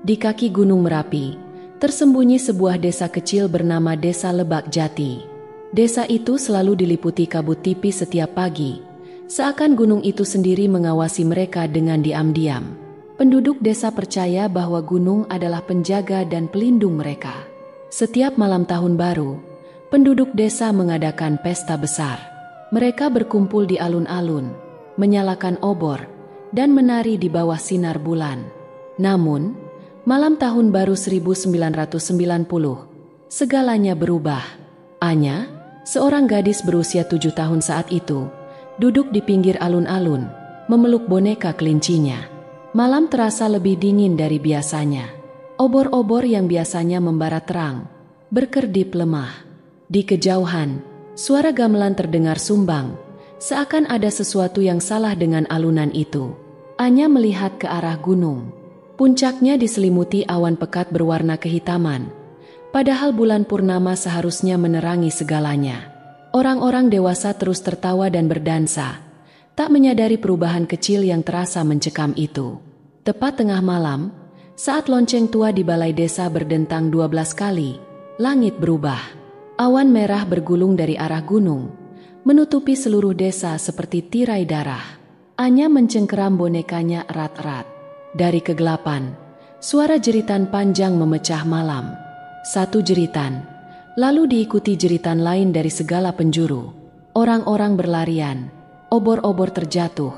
Di kaki Gunung Merapi, tersembunyi sebuah desa kecil bernama Desa Lebak Jati. Desa itu selalu diliputi kabut tipis setiap pagi, seakan gunung itu sendiri mengawasi mereka dengan diam-diam. Penduduk desa percaya bahwa gunung adalah penjaga dan pelindung mereka. Setiap malam tahun baru, penduduk desa mengadakan pesta besar. Mereka berkumpul di alun-alun, menyalakan obor, dan menari di bawah sinar bulan. Namun, malam tahun baru 1990, segalanya berubah. Anya, seorang gadis berusia 7 tahun saat itu, duduk di pinggir alun-alun, memeluk boneka kelincinya. Malam terasa lebih dingin dari biasanya. Obor-obor yang biasanya membara terang, berkedip lemah. Di kejauhan, suara gamelan terdengar sumbang, seakan ada sesuatu yang salah dengan alunan itu. Anya melihat ke arah gunung. Puncaknya diselimuti awan pekat berwarna kehitaman, padahal bulan purnama seharusnya menerangi segalanya. Orang-orang dewasa terus tertawa dan berdansa, tak menyadari perubahan kecil yang terasa mencekam itu. Tepat tengah malam, saat lonceng tua di balai desa berdentang 12 kali, langit berubah. Awan merah bergulung dari arah gunung, menutupi seluruh desa seperti tirai darah. Anya mencengkeram bonekanya erat-erat. Dari kegelapan, suara jeritan panjang memecah malam. Satu jeritan, lalu diikuti jeritan lain dari segala penjuru. Orang-orang berlarian, obor-obor terjatuh,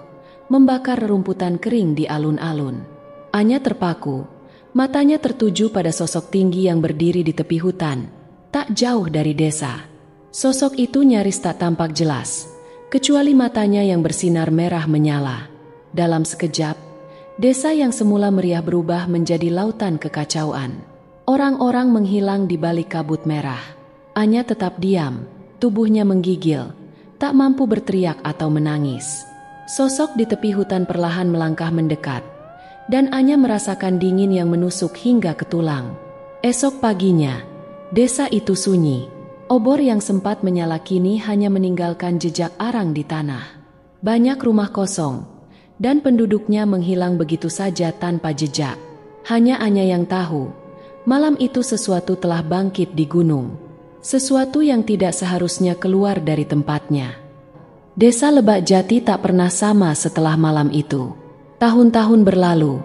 membakar rerumputan kering di alun-alun. Anya terpaku, matanya tertuju pada sosok tinggi yang berdiri di tepi hutan, tak jauh dari desa. Sosok itu nyaris tak tampak jelas, kecuali matanya yang bersinar merah menyala. Dalam sekejap, desa yang semula meriah berubah menjadi lautan kekacauan. Orang-orang menghilang di balik kabut merah. Anya tetap diam, tubuhnya menggigil, tak mampu berteriak atau menangis. Sosok di tepi hutan perlahan melangkah mendekat, dan Anya merasakan dingin yang menusuk hingga ke tulang. Esok paginya, desa itu sunyi. Obor yang sempat menyala kini hanya meninggalkan jejak arang di tanah. Banyak rumah kosong, dan penduduknya menghilang begitu saja tanpa jejak. Hanya Anya yang tahu, malam itu sesuatu telah bangkit di gunung. Sesuatu yang tidak seharusnya keluar dari tempatnya. Desa Lebak Jati tak pernah sama setelah malam itu. Tahun-tahun berlalu,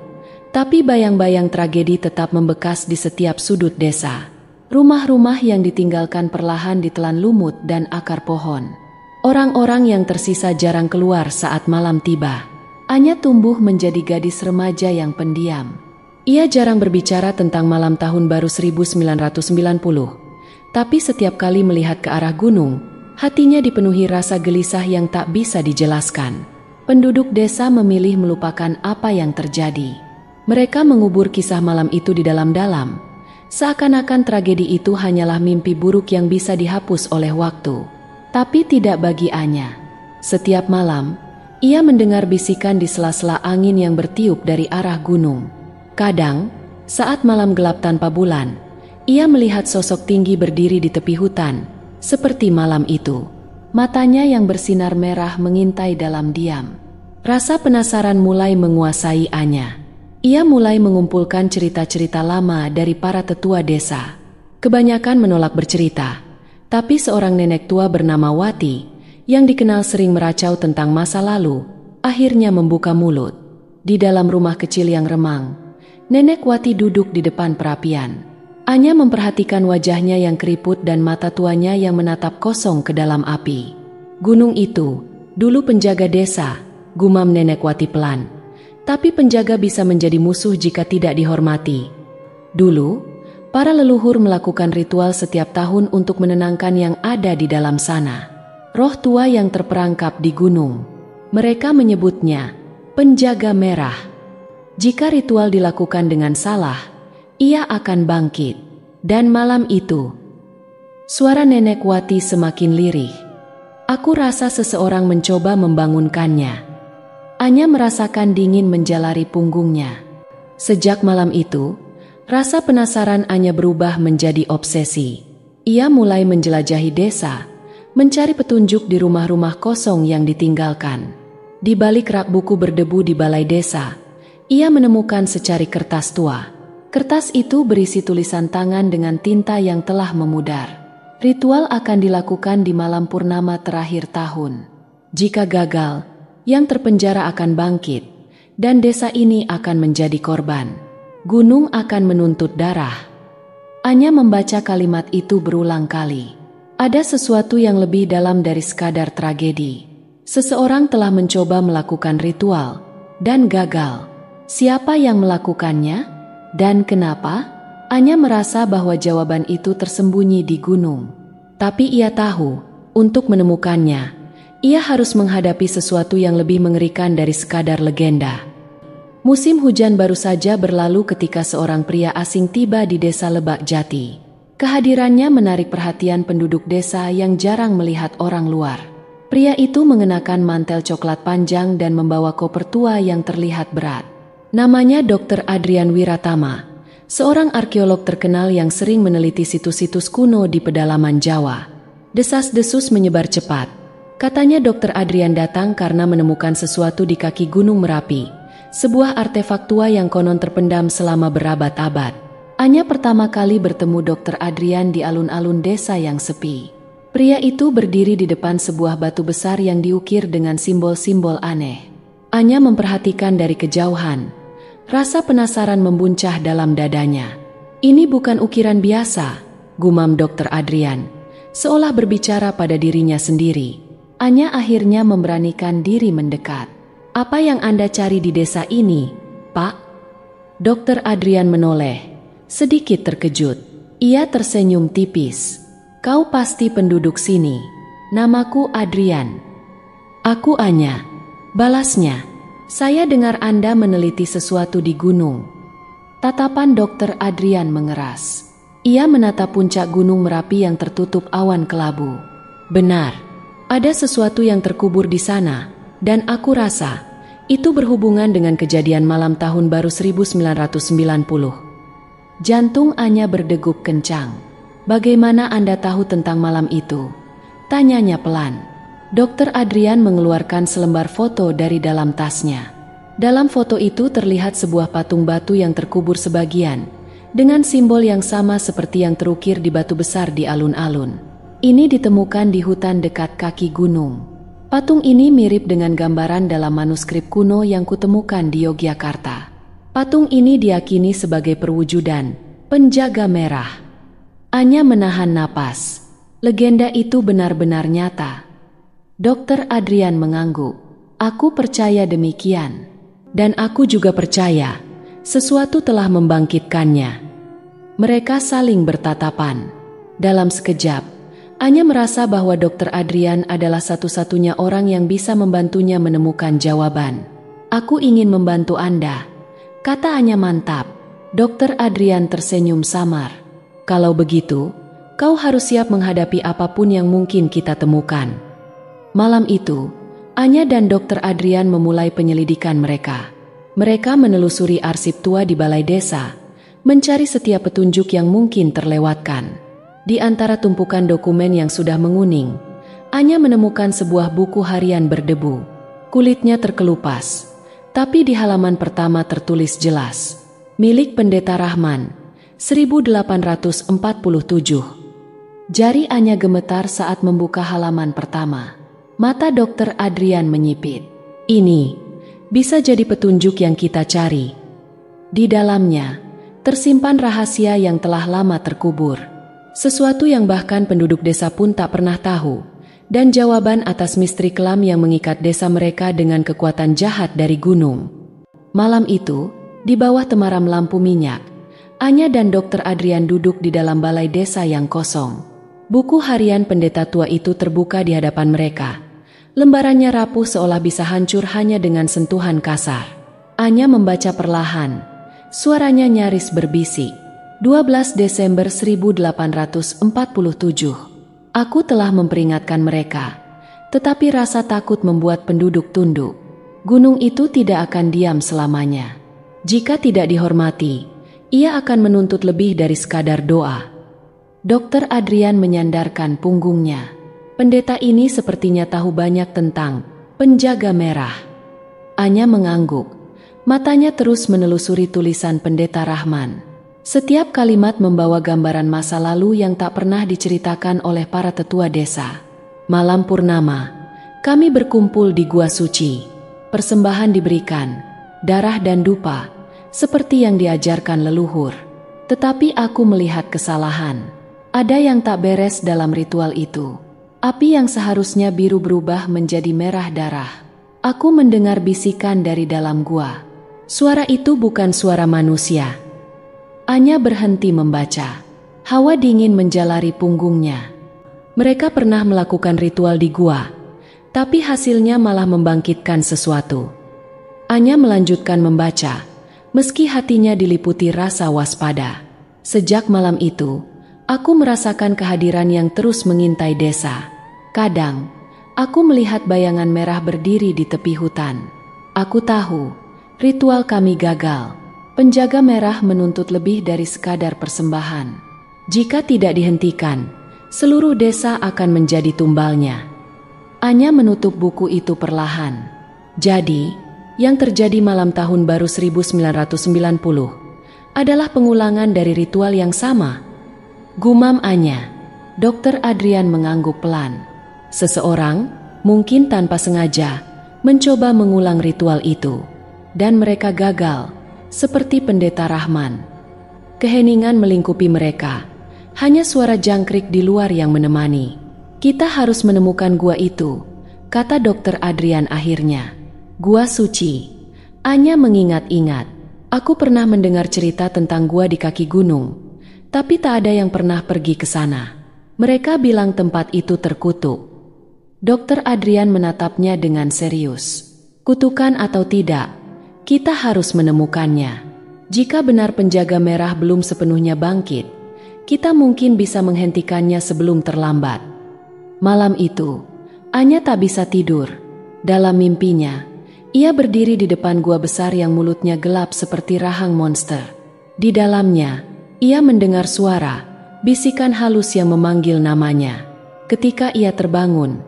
tapi bayang-bayang tragedi tetap membekas di setiap sudut desa. Rumah-rumah yang ditinggalkan perlahan ditelan lumut dan akar pohon. Orang-orang yang tersisa jarang keluar saat malam tiba. Anya tumbuh menjadi gadis remaja yang pendiam. Ia jarang berbicara tentang malam tahun baru 1990. Tapi setiap kali melihat ke arah gunung, hatinya dipenuhi rasa gelisah yang tak bisa dijelaskan. Penduduk desa memilih melupakan apa yang terjadi. Mereka mengubur kisah malam itu di dalam-dalam, seakan-akan tragedi itu hanyalah mimpi buruk yang bisa dihapus oleh waktu. Tapi tidak bagi Anya. Setiap malam, ia mendengar bisikan di sela-sela angin yang bertiup dari arah gunung. Kadang, saat malam gelap tanpa bulan, ia melihat sosok tinggi berdiri di tepi hutan, seperti malam itu. Matanya yang bersinar merah mengintai dalam diam. Rasa penasaran mulai menguasai Anya. Ia mulai mengumpulkan cerita-cerita lama dari para tetua desa. Kebanyakan menolak bercerita, tapi seorang nenek tua bernama Wati, yang dikenal sering meracau tentang masa lalu, akhirnya membuka mulut. Di dalam rumah kecil yang remang, Nenek Wati duduk di depan perapian. Anya memperhatikan wajahnya yang keriput dan mata tuanya yang menatap kosong ke dalam api. Gunung itu, dulu penjaga desa, gumam Nenek Wati pelan. Tapi penjaga bisa menjadi musuh jika tidak dihormati. Dulu, para leluhur melakukan ritual setiap tahun untuk menenangkan yang ada di dalam sana. Roh tua yang terperangkap di gunung. Mereka menyebutnya penjaga merah. Jika ritual dilakukan dengan salah, ia akan bangkit. Dan malam itu, suara Nenek Wati semakin lirih. Aku rasa seseorang mencoba membangunkannya. Anya merasakan dingin menjalari punggungnya. Sejak malam itu, rasa penasaran Anya berubah menjadi obsesi. Ia mulai menjelajahi desa, mencari petunjuk di rumah-rumah kosong yang ditinggalkan. Di balik rak buku berdebu di balai desa, Ia menemukan secari kertas tua. Kertas itu berisi tulisan tangan dengan tinta yang telah memudar. Ritual akan dilakukan di malam purnama terakhir tahun. Jika gagal, yang terpenjara akan bangkit, dan desa ini akan menjadi korban. Gunung akan menuntut darah. Anya membaca kalimat itu berulang kali. Ada sesuatu yang lebih dalam dari sekadar tragedi. Seseorang telah mencoba melakukan ritual, dan gagal. Siapa yang melakukannya? Dan kenapa? Anya merasa bahwa jawaban itu tersembunyi di gunung. Tapi ia tahu, untuk menemukannya, ia harus menghadapi sesuatu yang lebih mengerikan dari sekadar legenda. Musim hujan baru saja berlalu ketika seorang pria asing tiba di desa Lebak Jati. Kehadirannya menarik perhatian penduduk desa yang jarang melihat orang luar. Pria itu mengenakan mantel coklat panjang dan membawa koper tua yang terlihat berat. Namanya Dr. Adrian Wiratama, seorang arkeolog terkenal yang sering meneliti situs-situs kuno di pedalaman Jawa. Desas-desus menyebar cepat. Katanya Dr. Adrian datang karena menemukan sesuatu di kaki Gunung Merapi, sebuah artefak tua yang konon terpendam selama berabad-abad. Anya pertama kali bertemu Dr. Adrian di alun-alun desa yang sepi. Pria itu berdiri di depan sebuah batu besar yang diukir dengan simbol-simbol aneh. Anya memperhatikan dari kejauhan. Rasa penasaran membuncah dalam dadanya. Ini bukan ukiran biasa, gumam Dr. Adrian, seolah berbicara pada dirinya sendiri. Anya akhirnya memberanikan diri mendekat. Apa yang Anda cari di desa ini, Pak? Dr. Adrian menoleh, sedikit terkejut. Ia tersenyum tipis. Kau pasti penduduk sini. Namaku Adrian. Aku Anya. Balasnya. Saya dengar Anda meneliti sesuatu di gunung. Tatapan Dr. Adrian mengeras. Ia menatap puncak Gunung Merapi yang tertutup awan kelabu. Benar, ada sesuatu yang terkubur di sana, dan aku rasa itu berhubungan dengan kejadian malam tahun baru 1990. Jantung Anya berdegup kencang. Bagaimana Anda tahu tentang malam itu? Tanyanya pelan. Dr. Adrian mengeluarkan selembar foto dari dalam tasnya. Dalam foto itu terlihat sebuah patung batu yang terkubur sebagian, dengan simbol yang sama seperti yang terukir di batu besar di alun-alun. Ini ditemukan di hutan dekat kaki gunung. Patung ini mirip dengan gambaran dalam manuskrip kuno yang kutemukan di Yogyakarta. Patung ini diyakini sebagai perwujudan penjaga merah. Anya menahan napas. Legenda itu benar-benar nyata. Dr. Adrian mengangguk. Aku percaya demikian. Dan aku juga percaya sesuatu telah membangkitkannya. Mereka saling bertatapan. Dalam sekejap, Anya merasa bahwa Dr. Adrian adalah satu-satunya orang yang bisa membantunya menemukan jawaban. Aku ingin membantu Anda, kata Anya mantap. Dr. Adrian tersenyum samar. Kalau begitu, kau harus siap menghadapi apapun yang mungkin kita temukan. Malam itu, Anya dan Dr. Adrian memulai penyelidikan mereka. Mereka menelusuri arsip tua di balai desa, mencari setiap petunjuk yang mungkin terlewatkan. Di antara tumpukan dokumen yang sudah menguning, Anya menemukan sebuah buku harian berdebu. Kulitnya terkelupas, tapi di halaman pertama tertulis jelas, milik Pendeta Rahman, 1847. Jari Anya gemetar saat membuka halaman pertama. Mata Dr. Adrian menyipit. Ini bisa jadi petunjuk yang kita cari. Di dalamnya tersimpan rahasia yang telah lama terkubur. Sesuatu yang bahkan penduduk desa pun tak pernah tahu. Dan jawaban atas misteri kelam yang mengikat desa mereka dengan kekuatan jahat dari gunung. Malam itu, di bawah temaram lampu minyak, Anya dan Dr. Adrian duduk di dalam balai desa yang kosong. Buku harian pendeta tua itu terbuka di hadapan mereka. Lembarannya rapuh seolah bisa hancur hanya dengan sentuhan kasar. Anya membaca perlahan. Suaranya nyaris berbisik. 12 Desember 1847. Aku telah memperingatkan mereka. Tetapi rasa takut membuat penduduk tunduk. Gunung itu tidak akan diam selamanya. Jika tidak dihormati, ia akan menuntut lebih dari sekadar doa. Dr. Adrian menyandarkan punggungnya. Pendeta ini sepertinya tahu banyak tentang penjaga merah. Anya mengangguk. Matanya terus menelusuri tulisan Pendeta Rahman. Setiap kalimat membawa gambaran masa lalu yang tak pernah diceritakan oleh para tetua desa. Malam purnama, kami berkumpul di Gua Suci. Persembahan diberikan, darah dan dupa, seperti yang diajarkan leluhur. Tetapi aku melihat kesalahan. Ada yang tak beres dalam ritual itu. Api yang seharusnya biru berubah menjadi merah darah. Aku mendengar bisikan dari dalam gua. Suara itu bukan suara manusia. Anya berhenti membaca. Hawa dingin menjalari punggungnya. Mereka pernah melakukan ritual di gua, tapi hasilnya malah membangkitkan sesuatu. Anya melanjutkan membaca, meski hatinya diliputi rasa waspada. Sejak malam itu, aku merasakan kehadiran yang terus mengintai desa. Kadang, aku melihat bayangan merah berdiri di tepi hutan. Aku tahu, ritual kami gagal. Penjaga merah menuntut lebih dari sekadar persembahan. Jika tidak dihentikan, seluruh desa akan menjadi tumbalnya. Anya menutup buku itu perlahan. Jadi, yang terjadi malam tahun baru 1990 adalah pengulangan dari ritual yang sama. Gumam Anya. Dr. Adrian mengangguk pelan. Seseorang, mungkin tanpa sengaja, mencoba mengulang ritual itu. Dan mereka gagal. Seperti Pendeta Rahman. Keheningan melingkupi mereka. Hanya suara jangkrik di luar yang menemani. Kita harus menemukan gua itu, kata Dr. Adrian akhirnya. Gua suci. Anya mengingat-ingat. Aku pernah mendengar cerita tentang gua di kaki gunung, tapi tak ada yang pernah pergi ke sana. Mereka bilang tempat itu terkutuk. Dr. Adrian menatapnya dengan serius. Kutukan atau tidak, kita harus menemukannya. Jika benar penjaga merah belum sepenuhnya bangkit, kita mungkin bisa menghentikannya sebelum terlambat. Malam itu, Anya tak bisa tidur. Dalam mimpinya, ia berdiri di depan gua besar yang mulutnya gelap seperti rahang monster. Di dalamnya, ia mendengar suara, bisikan halus yang memanggil namanya. Ketika ia terbangun,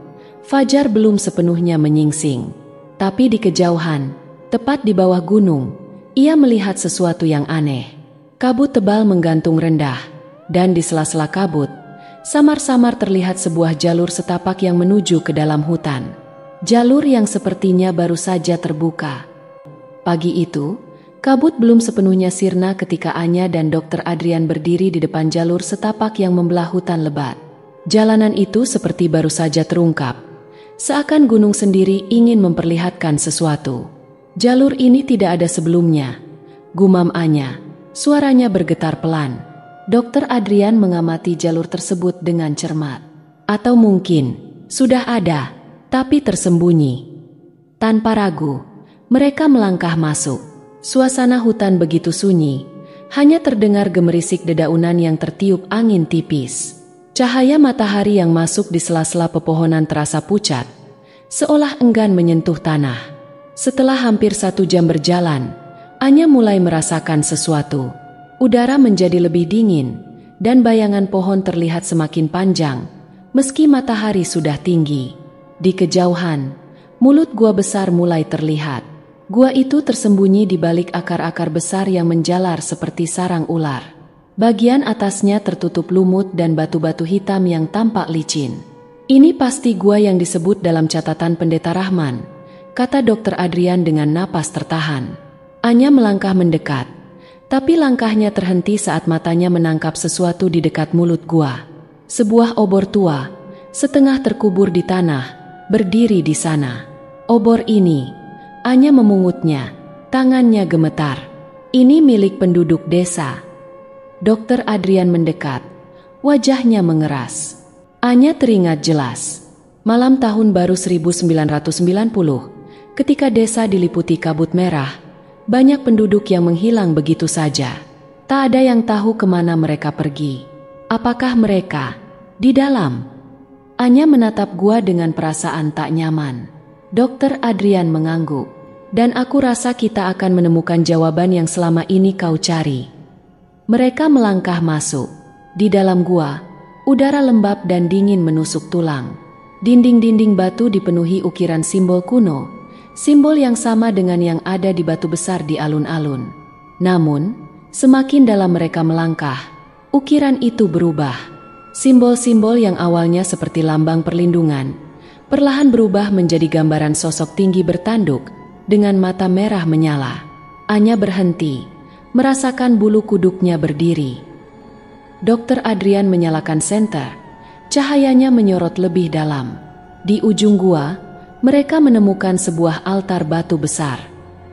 fajar belum sepenuhnya menyingsing. Tapi di kejauhan, tepat di bawah gunung, ia melihat sesuatu yang aneh. Kabut tebal menggantung rendah, dan di sela-sela kabut, samar-samar terlihat sebuah jalur setapak yang menuju ke dalam hutan. Jalur yang sepertinya baru saja terbuka. Pagi itu, kabut belum sepenuhnya sirna ketika Anya dan Dr. Adrian berdiri di depan jalur setapak yang membelah hutan lebat. Jalanan itu seperti baru saja terungkap, seakan gunung sendiri ingin memperlihatkan sesuatu. Jalur ini tidak ada sebelumnya, gumam Anya. Suaranya bergetar pelan. Dr. Adrian mengamati jalur tersebut dengan cermat. Atau mungkin sudah ada, tapi tersembunyi. Tanpa ragu, mereka melangkah masuk. Suasana hutan begitu sunyi, hanya terdengar gemerisik dedaunan yang tertiup angin tipis. Cahaya matahari yang masuk di sela-sela pepohonan terasa pucat, seolah enggan menyentuh tanah. Setelah hampir 1 jam berjalan, Anya mulai merasakan sesuatu. Udara menjadi lebih dingin, dan bayangan pohon terlihat semakin panjang, meski matahari sudah tinggi. Di kejauhan, mulut gua besar mulai terlihat. Gua itu tersembunyi di balik akar-akar besar yang menjalar seperti sarang ular. Bagian atasnya tertutup lumut dan batu-batu hitam yang tampak licin. Ini pasti gua yang disebut dalam catatan Pendeta Rahman, kata Dr. Adrian dengan napas tertahan. Anya melangkah mendekat, tapi langkahnya terhenti saat matanya menangkap sesuatu di dekat mulut gua. Sebuah obor tua, setengah terkubur di tanah, berdiri di sana. Obor ini, Anya memungutnya, tangannya gemetar. Ini milik penduduk desa. Dr. Adrian mendekat, wajahnya mengeras. Anya teringat jelas. Malam tahun baru 1990, ketika desa diliputi kabut merah, banyak penduduk yang menghilang begitu saja. Tak ada yang tahu kemana mereka pergi. Apakah mereka di dalam? Anya menatap gua dengan perasaan tak nyaman. Dr. Adrian mengangguk. Dan aku rasa kita akan menemukan jawaban yang selama ini kau cari. Mereka melangkah masuk. Di dalam gua, udara lembab dan dingin menusuk tulang. Dinding-dinding batu dipenuhi ukiran simbol kuno, simbol yang sama dengan yang ada di batu besar di alun-alun. Namun, semakin dalam mereka melangkah, ukiran itu berubah. Simbol-simbol yang awalnya seperti lambang perlindungan, perlahan berubah menjadi gambaran sosok tinggi bertanduk dengan mata merah menyala. Anya berhenti, merasakan bulu kuduknya berdiri. Dr. Adrian menyalakan senter, cahayanya menyorot lebih dalam. Di ujung gua, mereka menemukan sebuah altar batu besar.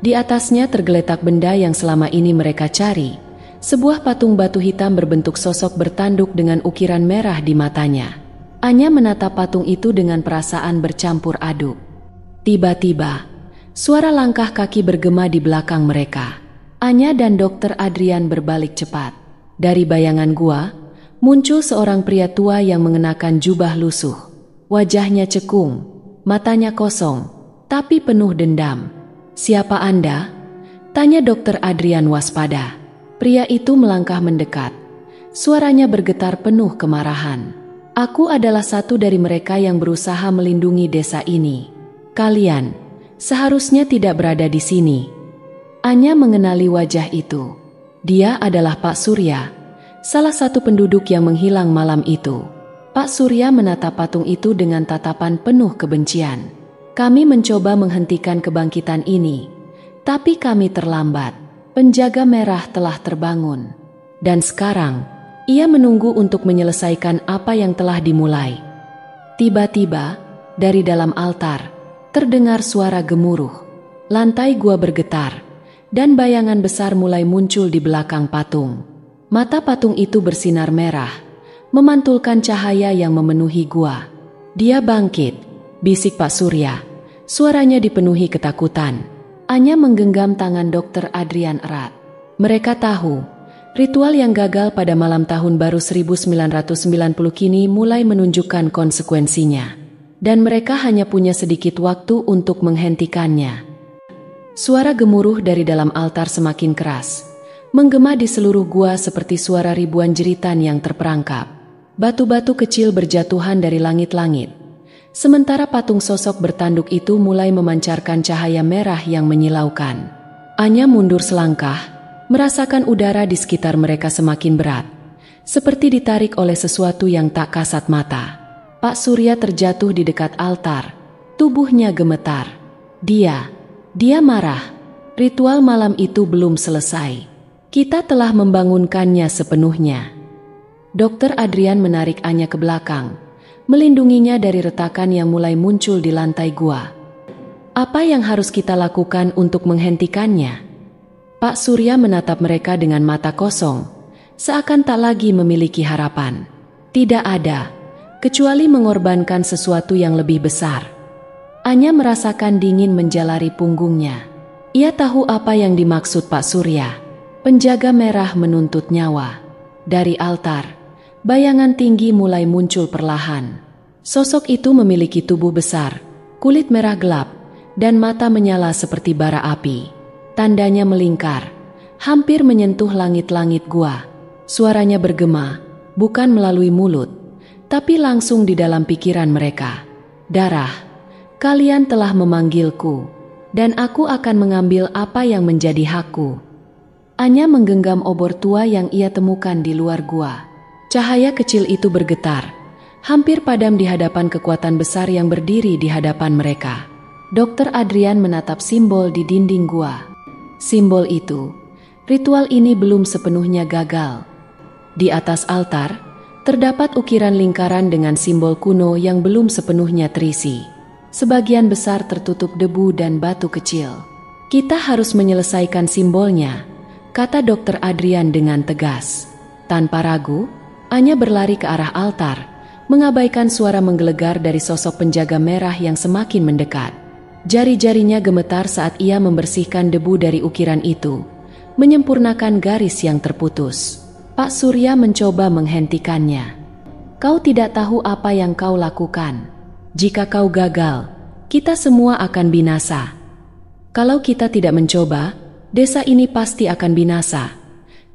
Di atasnya tergeletak benda yang selama ini mereka cari, sebuah patung batu hitam berbentuk sosok bertanduk dengan ukiran merah di matanya. Anya menatap patung itu dengan perasaan bercampur aduk. Tiba-tiba, suara langkah kaki bergema di belakang mereka. Anya dan Dr. Adrian berbalik cepat. Dari bayangan gua, muncul seorang pria tua yang mengenakan jubah lusuh. Wajahnya cekung, matanya kosong, tapi penuh dendam. "Siapa Anda?" tanya Dr. Adrian waspada. Pria itu melangkah mendekat. Suaranya bergetar penuh kemarahan. "Aku adalah satu dari mereka yang berusaha melindungi desa ini. Kalian seharusnya tidak berada di sini." Anya mengenali wajah itu. Dia adalah Pak Surya, salah satu penduduk yang menghilang malam itu. Pak Surya menatap patung itu dengan tatapan penuh kebencian. "Kami mencoba menghentikan kebangkitan ini, tapi kami terlambat. Penjaga merah telah terbangun. Dan sekarang, ia menunggu untuk menyelesaikan apa yang telah dimulai." Tiba-tiba, dari dalam altar, terdengar suara gemuruh. Lantai gua bergetar, dan bayangan besar mulai muncul di belakang patung. Mata patung itu bersinar merah, memantulkan cahaya yang memenuhi gua. "Dia bangkit," bisik Pak Surya. Suaranya dipenuhi ketakutan. Anya menggenggam tangan Dr. Adrian erat. Mereka tahu, ritual yang gagal pada malam tahun baru 1990 kini mulai menunjukkan konsekuensinya. Dan mereka hanya punya sedikit waktu untuk menghentikannya. Suara gemuruh dari dalam altar semakin keras, menggema di seluruh gua seperti suara ribuan jeritan yang terperangkap. Batu-batu kecil berjatuhan dari langit-langit. Sementara patung sosok bertanduk itu mulai memancarkan cahaya merah yang menyilaukan. Anya mundur selangkah, merasakan udara di sekitar mereka semakin berat, seperti ditarik oleh sesuatu yang tak kasat mata. Pak Surya terjatuh di dekat altar, tubuhnya gemetar. Dia marah. Ritual malam itu belum selesai. Kita telah membangunkannya sepenuhnya. Dr. Adrian menarik Anya ke belakang, melindunginya dari retakan yang mulai muncul di lantai gua. "Apa yang harus kita lakukan untuk menghentikannya?" Pak Surya menatap mereka dengan mata kosong, seakan tak lagi memiliki harapan. "Tidak ada, kecuali mengorbankan sesuatu yang lebih besar." Anya merasakan dingin menjalari punggungnya. Ia tahu apa yang dimaksud Pak Surya. Penjaga merah menuntut nyawa. Dari altar, bayangan tinggi mulai muncul perlahan. Sosok itu memiliki tubuh besar, kulit merah gelap, dan mata menyala seperti bara api. Tandanya melingkar, hampir menyentuh langit-langit gua. Suaranya bergema, bukan melalui mulut, tapi langsung di dalam pikiran mereka. "Darah, kalian telah memanggilku, dan aku akan mengambil apa yang menjadi hakku." Anya menggenggam obor tua yang ia temukan di luar gua. Cahaya kecil itu bergetar, hampir padam di hadapan kekuatan besar yang berdiri di hadapan mereka. Dr. Adrian menatap simbol di dinding gua. Simbol itu, ritual ini belum sepenuhnya gagal. Di atas altar, terdapat ukiran lingkaran dengan simbol kuno yang belum sepenuhnya terisi. Sebagian besar tertutup debu dan batu kecil. "Kita harus menyelesaikan simbolnya," kata Dr. Adrian dengan tegas. Tanpa ragu, Anya berlari ke arah altar, mengabaikan suara menggelegar dari sosok penjaga merah yang semakin mendekat. Jari-jarinya gemetar saat ia membersihkan debu dari ukiran itu, menyempurnakan garis yang terputus. Pak Surya mencoba menghentikannya. "Kau tidak tahu apa yang kau lakukan. Jika kau gagal, kita semua akan binasa. Kalau kita tidak mencoba, desa ini pasti akan binasa,"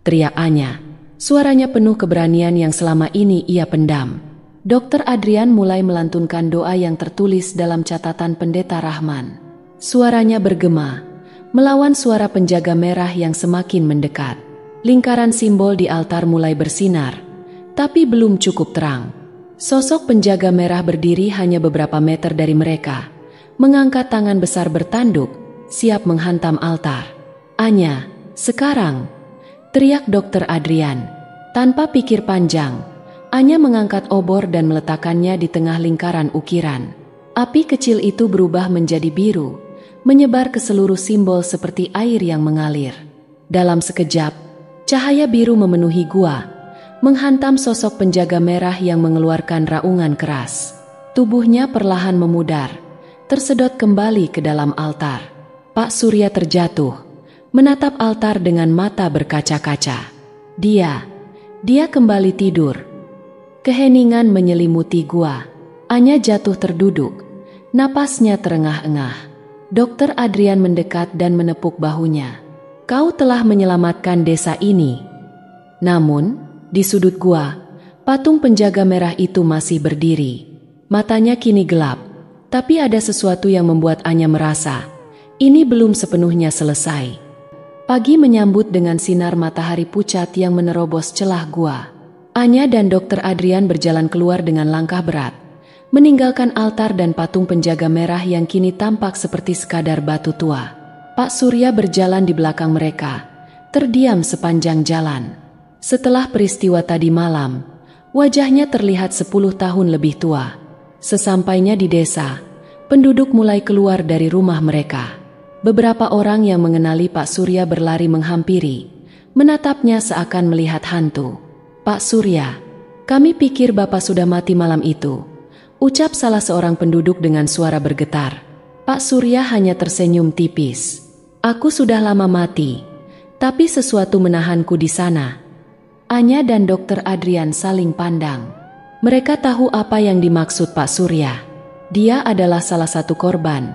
teriak Anya. Suaranya penuh keberanian yang selama ini ia pendam. Dr. Adrian mulai melantunkan doa yang tertulis dalam catatan Pendeta Rahman. Suaranya bergema, melawan suara penjaga merah yang semakin mendekat. Lingkaran simbol di altar mulai bersinar, tapi belum cukup terang. Sosok penjaga merah berdiri hanya beberapa meter dari mereka, mengangkat tangan besar bertanduk, siap menghantam altar. "Anya, sekarang!" teriak Dr. Adrian. Tanpa pikir panjang, Anya mengangkat obor dan meletakkannya di tengah lingkaran ukiran. Api kecil itu berubah menjadi biru, menyebar ke seluruh simbol seperti air yang mengalir. Dalam sekejap, cahaya biru memenuhi gua, menghantam sosok penjaga merah yang mengeluarkan raungan keras. Tubuhnya perlahan memudar, tersedot kembali ke dalam altar. Pak Surya terjatuh, menatap altar dengan mata berkaca-kaca. Dia kembali tidur. Keheningan menyelimuti gua. Anya jatuh terduduk, napasnya terengah-engah. Dr. Adrian mendekat dan menepuk bahunya. "Kau telah menyelamatkan desa ini." Namun, di sudut gua, patung penjaga merah itu masih berdiri. Matanya kini gelap, tapi ada sesuatu yang membuat Anya merasa ini belum sepenuhnya selesai. Pagi menyambut dengan sinar matahari pucat yang menerobos celah gua. Anya dan Dr. Adrian berjalan keluar dengan langkah berat, meninggalkan altar dan patung penjaga merah yang kini tampak seperti sekadar batu tua. Pak Surya berjalan di belakang mereka, terdiam sepanjang jalan. Setelah peristiwa tadi malam, wajahnya terlihat 10 tahun lebih tua. Sesampainya di desa, penduduk mulai keluar dari rumah mereka. Beberapa orang yang mengenali Pak Surya berlari menghampiri, menatapnya seakan melihat hantu. "Pak Surya, kami pikir Bapak sudah mati malam itu," ucap salah seorang penduduk dengan suara bergetar. Pak Surya hanya tersenyum tipis. "Aku sudah lama mati, tapi sesuatu menahanku di sana." Anya dan Dr. Adrian saling pandang. Mereka tahu apa yang dimaksud Pak Surya. Dia adalah salah satu korban,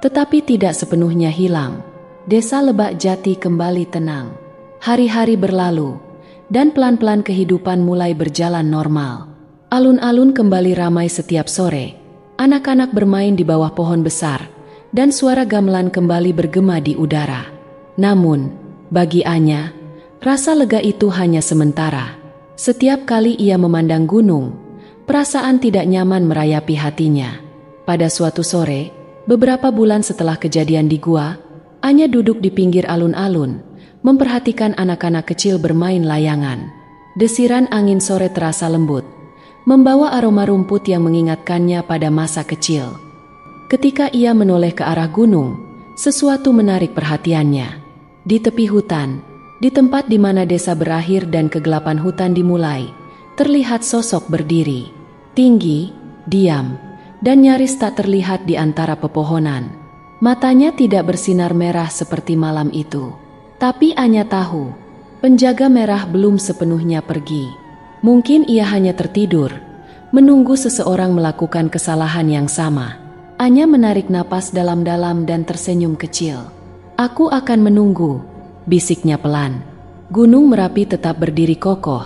tetapi tidak sepenuhnya hilang. Desa Lebak Jati kembali tenang. Hari-hari berlalu, dan pelan-pelan kehidupan mulai berjalan normal. Alun-alun kembali ramai setiap sore. Anak-anak bermain di bawah pohon besar, dan suara gamelan kembali bergema di udara. Namun, bagi Anya, rasa lega itu hanya sementara. Setiap kali ia memandang gunung, perasaan tidak nyaman merayapi hatinya. Pada suatu sore, beberapa bulan setelah kejadian di gua, Anya duduk di pinggir alun-alun, memperhatikan anak-anak kecil bermain layangan. Desiran angin sore terasa lembut, membawa aroma rumput yang mengingatkannya pada masa kecil. Ketika ia menoleh ke arah gunung, sesuatu menarik perhatiannya. Di tepi hutan, di tempat di mana desa berakhir dan kegelapan hutan dimulai, terlihat sosok berdiri. Tinggi, diam, dan nyaris tak terlihat di antara pepohonan. Matanya tidak bersinar merah seperti malam itu. Tapi Anya tahu, penjaga merah belum sepenuhnya pergi. Mungkin ia hanya tertidur, menunggu seseorang melakukan kesalahan yang sama. Anya menarik napas dalam-dalam dan tersenyum kecil. "Aku akan menunggu," bisiknya pelan. Gunung Merapi tetap berdiri kokoh,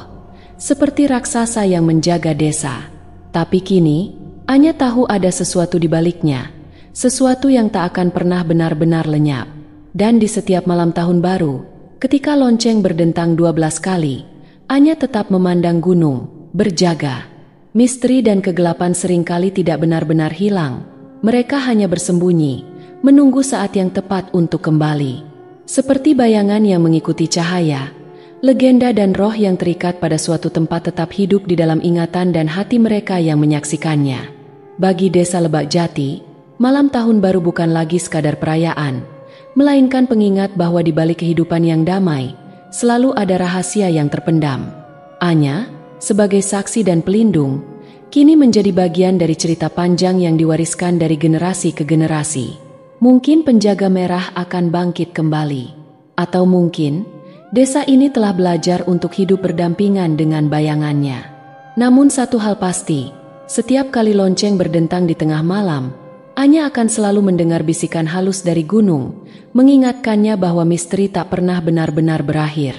seperti raksasa yang menjaga desa. Tapi kini, Anya tahu ada sesuatu di baliknya, sesuatu yang tak akan pernah benar-benar lenyap. Dan di setiap malam tahun baru, ketika lonceng berdentang 12 kali, Anya tetap memandang gunung, berjaga. Misteri dan kegelapan seringkali tidak benar-benar hilang. Mereka hanya bersembunyi, menunggu saat yang tepat untuk kembali. Seperti bayangan yang mengikuti cahaya, legenda dan roh yang terikat pada suatu tempat tetap hidup di dalam ingatan dan hati mereka yang menyaksikannya. Bagi desa Lebak Jati, malam tahun baru bukan lagi sekadar perayaan, melainkan pengingat bahwa di balik kehidupan yang damai, selalu ada rahasia yang terpendam. Anya, sebagai saksi dan pelindung, kini menjadi bagian dari cerita panjang yang diwariskan dari generasi ke generasi. Mungkin penjaga merah akan bangkit kembali. Atau mungkin, desa ini telah belajar untuk hidup berdampingan dengan bayangannya. Namun satu hal pasti, setiap kali lonceng berdentang di tengah malam, Anya akan selalu mendengar bisikan halus dari gunung, mengingatkannya bahwa misteri tak pernah benar-benar berakhir.